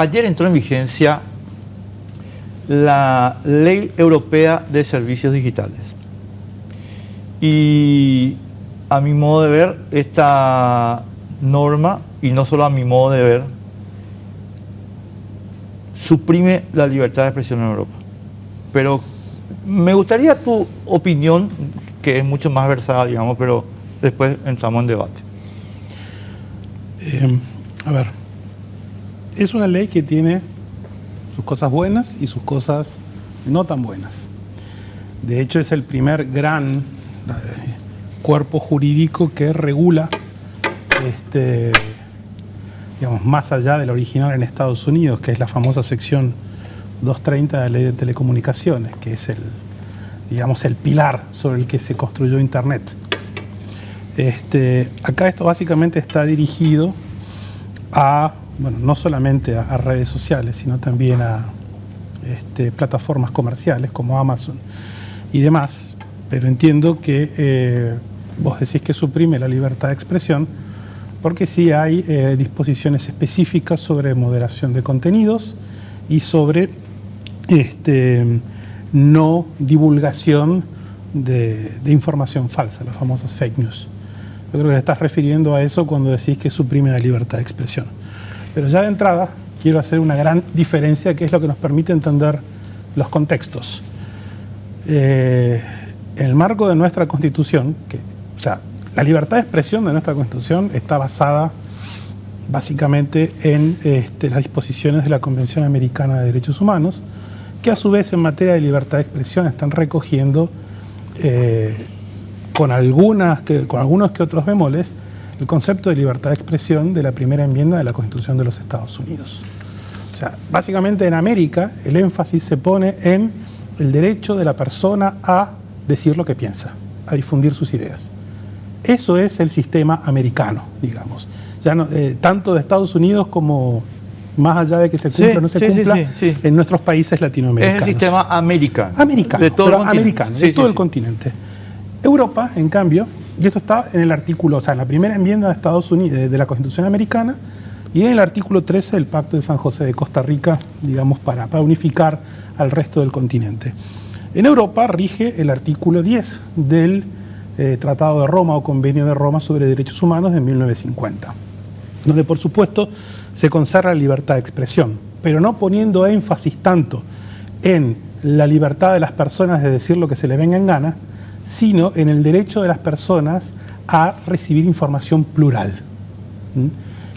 ayer entró en vigencia la Ley Europea de Servicios Digitales. Y a mi modo de ver, esta norma, y no solo a mi modo de ver, suprime la libertad de expresión en Europa. Pero me gustaría tu opinión, que es mucho más versada, digamos, pero después entramos en debate. A ver, es una ley que tiene sus cosas buenas y sus cosas no tan buenas. De hecho, es el primer gran cuerpo jurídico que regula, digamos, más allá del original en Estados Unidos, que es la famosa sección 230 de la Ley de Telecomunicaciones, que es digamos, el pilar sobre el que se construyó Internet. Acá esto básicamente está dirigido a, bueno, no solamente a redes sociales, sino también a plataformas comerciales como Amazon y demás. Pero entiendo que vos decís que suprime la libertad de expresión, porque sí hay disposiciones específicas sobre moderación de contenidos y sobre no divulgación de información falsa, las famosas fake news. Yo creo que te estás refiriendo a eso cuando decís que suprime la libertad de expresión. Pero ya de entrada quiero hacer una gran diferencia, que es lo que nos permite entender los contextos. En el marco de nuestra Constitución, la libertad de expresión de nuestra Constitución está basada básicamente en las disposiciones de la Convención Americana de Derechos Humanos, que a su vez en materia de libertad de expresión están recogiendo con algunos que otros bemoles el concepto de libertad de expresión de la primera enmienda de la Constitución de los Estados Unidos. O sea, básicamente en América el énfasis se pone en el derecho de la persona a decir lo que piensa, a difundir sus ideas. Eso es el sistema americano, digamos. Ya no, tanto de Estados Unidos como más allá de que se cumpla o no se cumpla, en nuestros países latinoamericanos. Es el sistema americano. Americano, de todo el continente. Americano, de todo el continente. Europa, en cambio, y esto está en el artículo, en la primera enmienda de Estados Unidos, de la Constitución Americana, y en el artículo 13 del Pacto de San José de Costa Rica, digamos, para unificar al resto del continente. En Europa rige el artículo 10 del Tratado de Roma o Convenio de Roma sobre Derechos Humanos de 1950, donde por supuesto se consagra la libertad de expresión, pero no poniendo énfasis tanto en la libertad de las personas de decir lo que se le venga en gana, sino en el derecho de las personas a recibir información plural.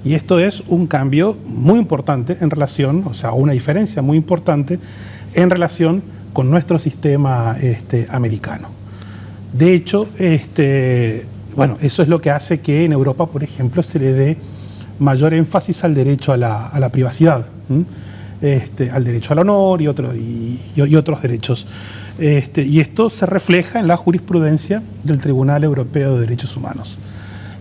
Y esto es un cambio muy importante en relación, una diferencia muy importante en relación con nuestro sistema americano. De hecho, eso es lo que hace que en Europa, por ejemplo, se le dé mayor énfasis al derecho a la privacidad, al derecho al honor y otros derechos. Y esto se refleja en la jurisprudencia del Tribunal Europeo de Derechos Humanos.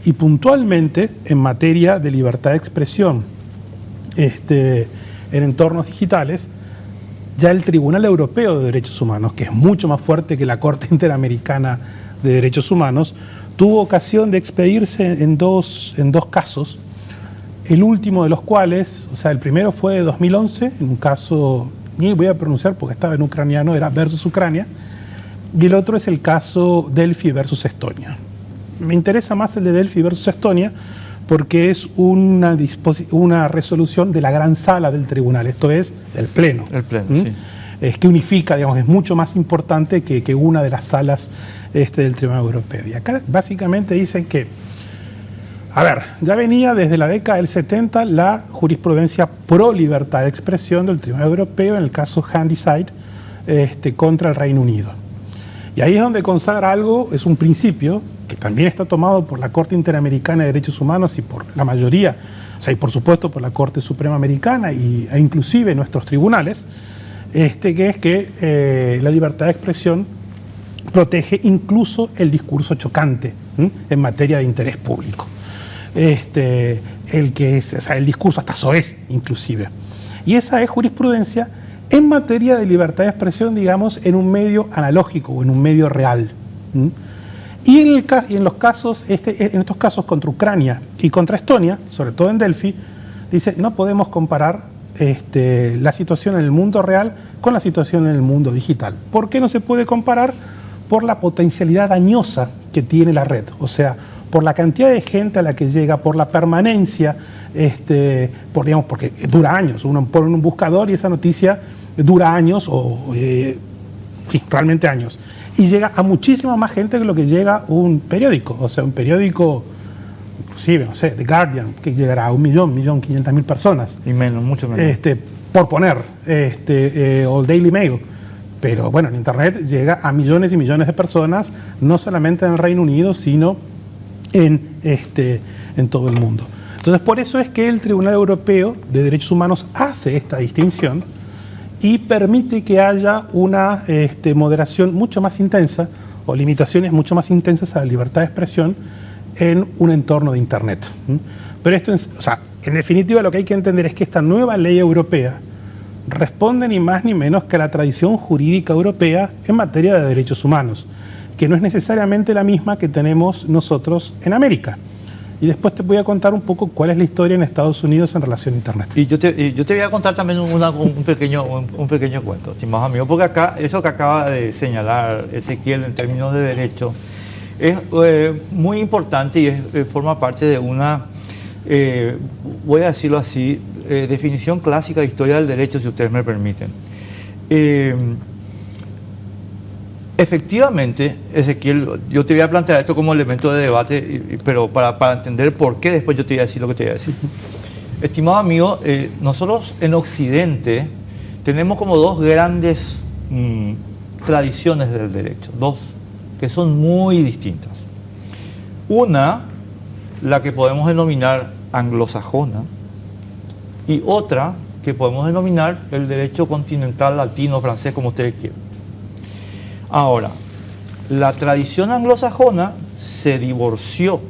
Y puntualmente, en materia de libertad de expresión en entornos digitales, ya el Tribunal Europeo de Derechos Humanos, que es mucho más fuerte que la Corte Interamericana de Derechos Humanos, tuvo ocasión de expedirse en dos casos, el último de los cuales, el primero fue de 2011, en un caso, ni voy a pronunciar porque estaba en ucraniano, era versus Ucrania, y el otro es el caso Delphi versus Estonia. Me interesa más el de Delphi versus Estonia porque es una resolución de la gran sala del tribunal, esto es, el pleno. El pleno, sí. Es que unifica, digamos, es mucho más importante que una de las salas del Tribunal Europeo. Y acá básicamente dicen que, ya venía desde la década del 70 la jurisprudencia pro libertad de expresión del Tribunal Europeo en el caso Handyside contra el Reino Unido. Y ahí es donde consagra algo, es un principio que también está tomado por la Corte Interamericana de Derechos Humanos y por la mayoría, y por supuesto por la Corte Suprema Americana e inclusive nuestros tribunales, que es que la libertad de expresión protege incluso el discurso chocante en materia de interés público. El discurso hasta soez inclusive. Y esa es jurisprudencia en materia de libertad de expresión, digamos, en un medio analógico o en un medio real. Y en estos casos contra Ucrania y contra Estonia, sobre todo en Delphi, dice, no podemos comparar la situación en el mundo real con la situación en el mundo digital. ¿Por qué no se puede comparar? Por la potencialidad dañosa que tiene la red, o sea, por la cantidad de gente a la que llega, por la permanencia, porque dura años. Uno pone en un buscador y esa noticia dura años, realmente años. Y llega a muchísima más gente que lo que llega un periódico. O sea, un periódico, inclusive, no sé, The Guardian, que llegará a 1.500.000 personas. Y menos, mucho menos. Por poner, o el Daily Mail. Pero bueno, en Internet llega a millones y millones de personas, no solamente en el Reino Unido, sino en todo el mundo. Entonces, por eso es que el Tribunal Europeo de Derechos Humanos hace esta distinción y permite que haya una moderación mucho más intensa o limitaciones mucho más intensas a la libertad de expresión en un entorno de Internet. Pero esto, en definitiva, lo que hay que entender es que esta nueva ley europea responde ni más ni menos que a la tradición jurídica europea en materia de derechos humanos, que no es necesariamente la misma que tenemos nosotros en América. Y después te voy a contar un poco cuál es la historia en Estados Unidos en relación a Internet. Y yo te voy a contar también un pequeño cuento, estimados amigos, porque acá, eso que acaba de señalar Ezequiel en términos de derecho, es muy importante y forma parte de una, voy a decirlo así, definición clásica de historia del derecho, si ustedes me permiten. Efectivamente, Ezequiel, yo te voy a plantear esto como elemento de debate, pero para entender por qué después yo te voy a decir lo que te voy a decir. Estimado amigo, nosotros en Occidente tenemos como dos grandes tradiciones del derecho, dos, que son muy distintas. Una, la que podemos denominar anglosajona, y otra que podemos denominar el derecho continental latino, francés, como ustedes quieran. Ahora, la tradición anglosajona se divorció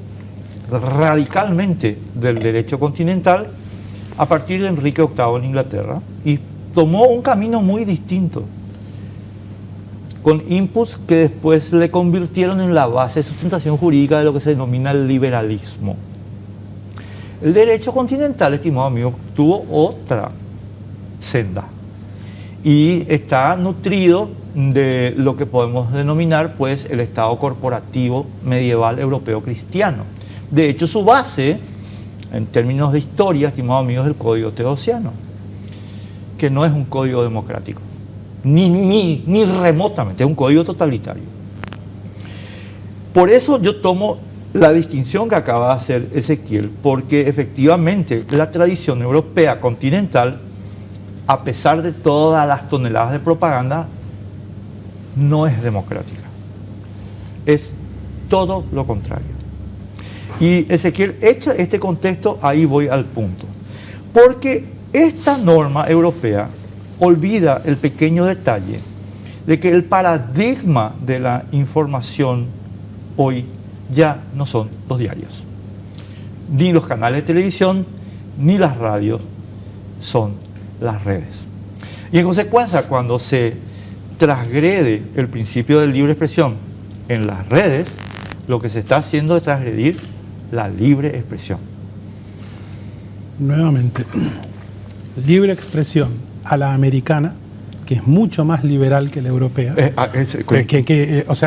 radicalmente del derecho continental a partir de Enrique VIII en Inglaterra y tomó un camino muy distinto, con inputs que después le convirtieron en la base de sustentación jurídica de lo que se denomina el liberalismo. El derecho continental, estimado amigo, tuvo otra senda y está nutrido de lo que podemos denominar pues el Estado corporativo medieval europeo cristiano. De hecho, su base, en términos de historia, estimados amigos, es el Código Teodosiano, que no es un código democrático, ni remotamente, es un código totalitario. Por eso yo tomo la distinción que acaba de hacer Ezequiel, porque efectivamente la tradición europea continental, a pesar de todas las toneladas de propaganda, no es democrática. Es todo lo contrario. Y Ezequiel, hecho este contexto, ahí voy al punto. Porque esta norma europea olvida el pequeño detalle de que el paradigma de la información hoy ya no son los diarios, ni los canales de televisión, ni las radios, son las redes. Y en consecuencia, cuando se transgrede el principio de libre expresión en las redes, lo que se está haciendo es transgredir la libre expresión. Nuevamente, libre expresión a la americana, que es mucho más liberal que la europea.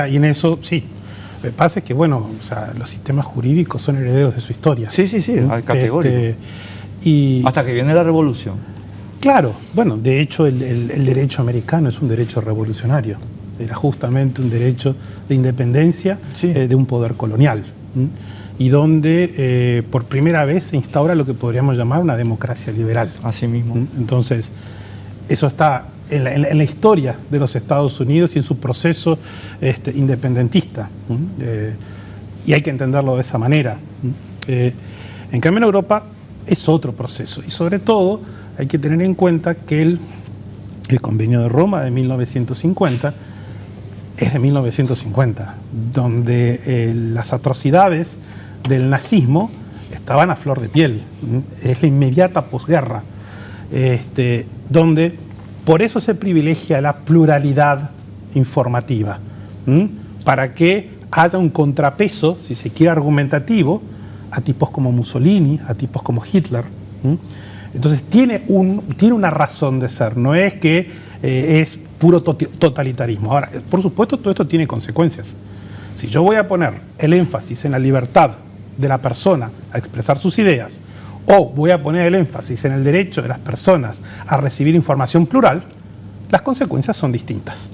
Y en eso sí. Lo que pasa es que, bueno, los sistemas jurídicos son herederos de su historia. Sí, hay categóricos. Hasta que viene la revolución. Claro, bueno, de hecho el derecho americano es un derecho revolucionario. Era justamente un derecho de independencia de un poder colonial. Y donde por primera vez se instaura lo que podríamos llamar una democracia liberal. Así mismo. Entonces, eso está en la historia de los Estados Unidos y en su proceso independentista. Y hay que entenderlo de esa manera. En cambio, en Europa es otro proceso. Y sobre todo, hay que tener en cuenta que el Convenio de Roma de 1950 es de 1950, donde las atrocidades del nazismo estaban a flor de piel. Es la inmediata posguerra, donde por eso se privilegia la pluralidad informativa, para que haya un contrapeso, si se quiere, argumentativo, a tipos como Mussolini, a tipos como Hitler. Entonces tiene una razón de ser, no es que es puro totalitarismo. Ahora, por supuesto, todo esto tiene consecuencias. Si yo voy a poner el énfasis en la libertad de la persona a expresar sus ideas, o voy a poner el énfasis en el derecho de las personas a recibir información plural, las consecuencias son distintas.